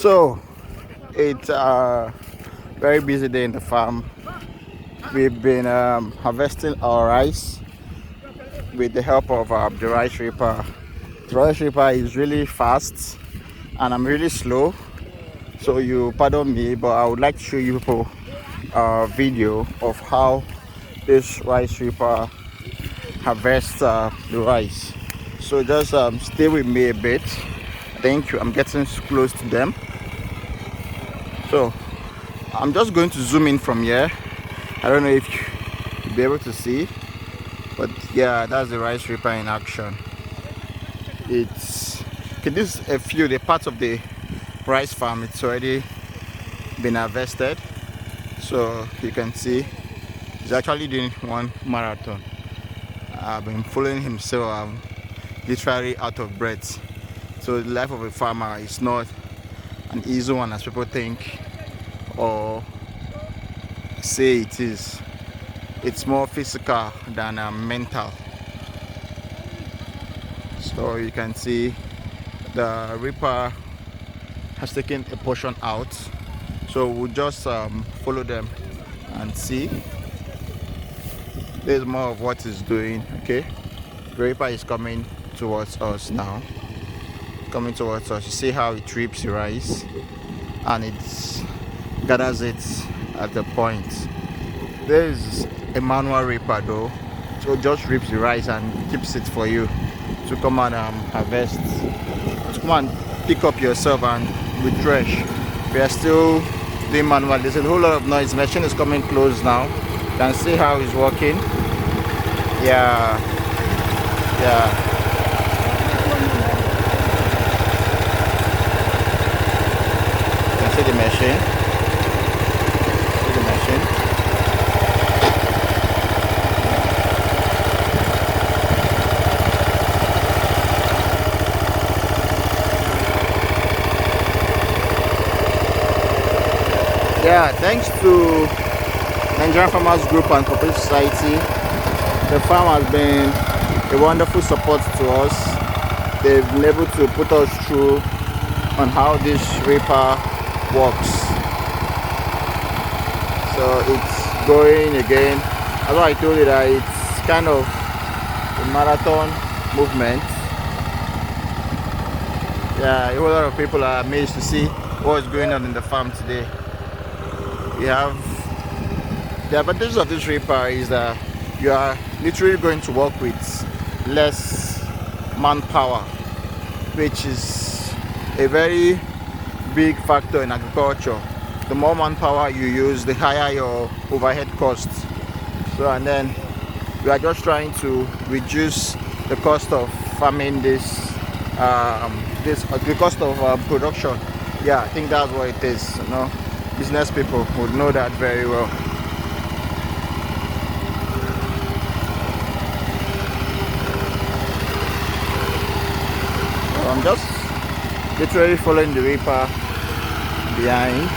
So it's a very busy day in the farm. We've been harvesting our rice with the help of the rice reaper. The rice reaper is really fast and I'm really slow, so you pardon me, but I would like to show you people a video of how this rice reaper harvests the rice. So just stay with me a bit. I think I'm getting close to them. So I'm just going to zoom in from here. I don't know if you'll be able to see, but yeah, that's the rice reaper in action. It's okay. This is a few the parts of the rice farm. It's already been harvested, so you can see he's actually doing one marathon. I've been following him, so I'm literally out of breath. So the life of a farmer is not an easy one as people think or say it is. It's more physical than mental. So you can see the reaper has taken a portion out, so we'll just follow them and see. There's more of what he's doing. Okay, the reaper is coming towards us now. Coming towards us, you see how it rips the rice and it gathers it at the point. There is a manual reaper though, so it just rips the rice and keeps it for you to come and harvest, to come and pick up yourself and refresh. We are still doing manual. There's a whole lot of noise. The machine is coming close now. You can see how it's working. Yeah. You can see the machine. See the machine. Yeah, thanks to Nigerian Farmers Group and Cooperative Society, the farm has been a wonderful support to us. They've been able to put us through on how this reaper works. So it's going again. As I told you that it's kind of a marathon movement. Yeah, a whole lot of people are amazed to see what's going on in the farm today. We have the advantage of this reaper is that you are literally going to work with less manpower, which is a very big factor in agriculture. The more manpower you use, the higher your overhead costs. So, and then we are just trying to reduce the cost of farming the cost of production. Yeah, I think that's what it is. You know, business people would know that very well. So I'm just literally following the reaper behind.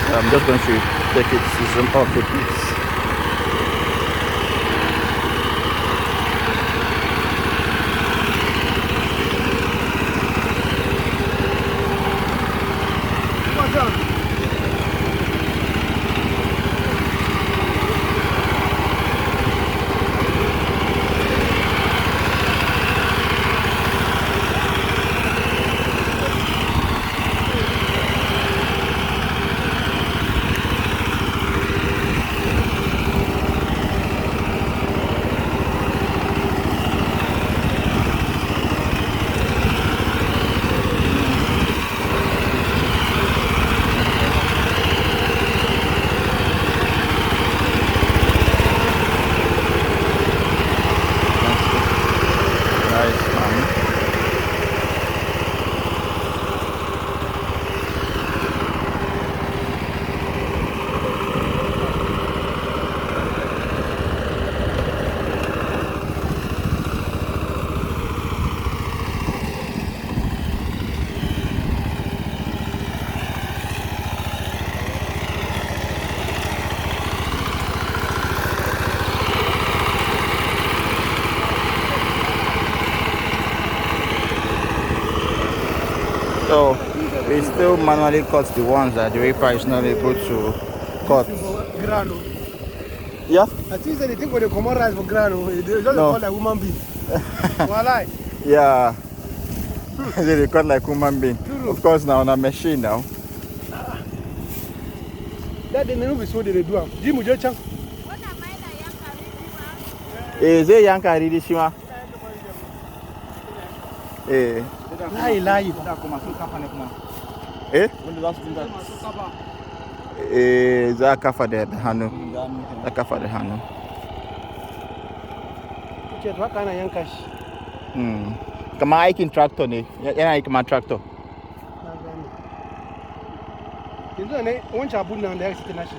I'm just going to take it to zoom off a bit. So we still manually cut the ones that the reaper is not able to cut. Grano. Yeah? I think they think when they come on rice for grano, they just No. call like woman being. Walai. Yeah. They cut like human being. Of course now on a machine now. That they never be so they do am. Jim just chang. Is it Yankari Shima? Eh. Lie. Eh? Eh, za kafa da hannu. Za kafa da hannu. Ce to haka ana yanka shi. Kamar aikin tractor ne. Yana yi kamar tractor. Yanzu ne wancan abun nan da ya sita nashi.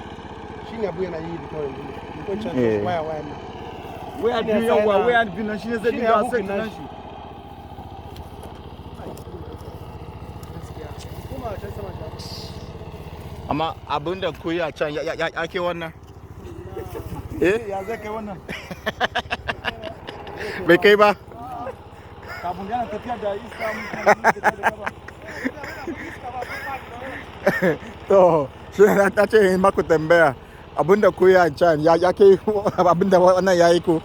Shine abu yana yi da kawai. Wancan waya ne. Waya biyu yawa, waya biyu nan shine zai dinga sai nashi. Amma abin da ku yi a can ya ke wannan? Eh? Ya zai kai wannan? Bai kai ba? Kafin yana tafiya da iska To, shi na ta ce in maku tambaya abin da ku yi a can ya kai abin da wannan ya yi ku?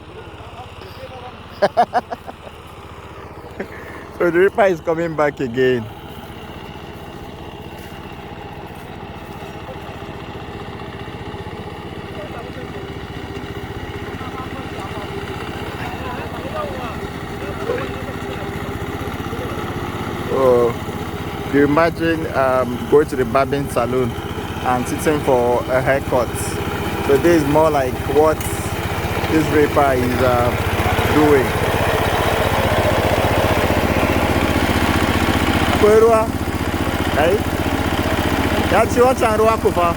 So the reaper is coming back again. So you imagine going to the barbing salon and sitting for a haircut. So this is more like what this reaper is doing. Akwai ruwa? Kai? Ya ce wancan ruwa ku fa?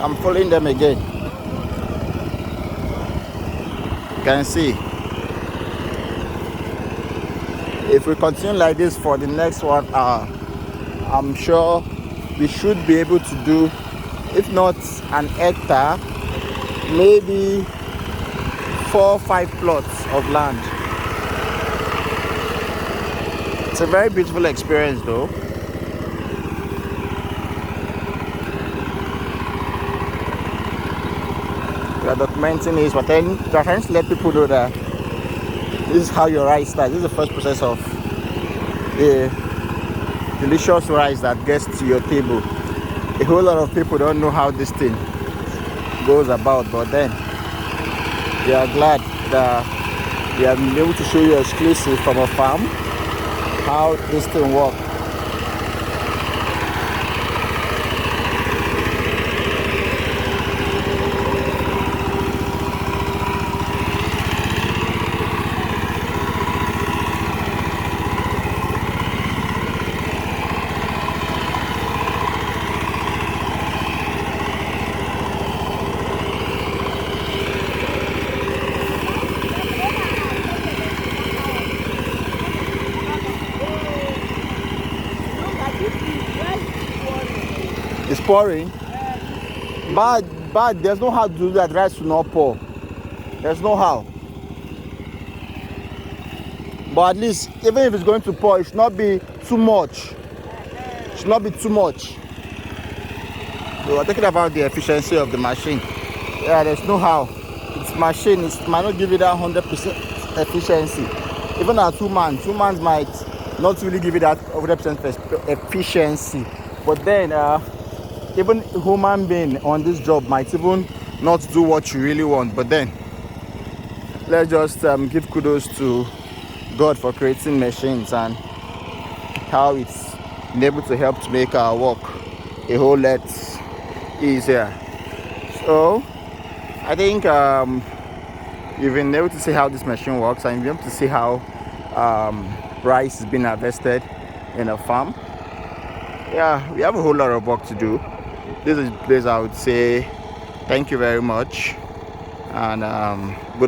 I'm following them again. You can see. If we continue like this for the next 1 hour, I'm sure we should be able to do, if not an hectare, maybe 4 or 5 plots of land. It's a very beautiful experience though. We are documenting this, but then we're trying to let people know that this is how your rice starts. This is the first process of the delicious rice that gets to your table. A whole lot of people don't know how this thing goes about, but then we are glad that we have been able to show you exclusive from a farm how this thing works. It's pouring. But there's no how to do that rice to not pour. There's no how. But at least, even if it's going to pour, it should not be too much. It should not be too much. So we're talking about the efficiency of the machine. Yeah, there's no how. It's machine. It might not give you that 100% efficiency. Even at two mans might not really give you that 100% efficiency. But then, even a human being on this job might even not do what you really want. But then let's just give kudos to God for creating machines and how it's been able to help to make our work a whole lot easier. So I think you've been able to see how this machine works, and you've been able to see how rice is being harvested in a farm. Yeah, we have a whole lot of work to do. This is a place I would say Thank you very much, and good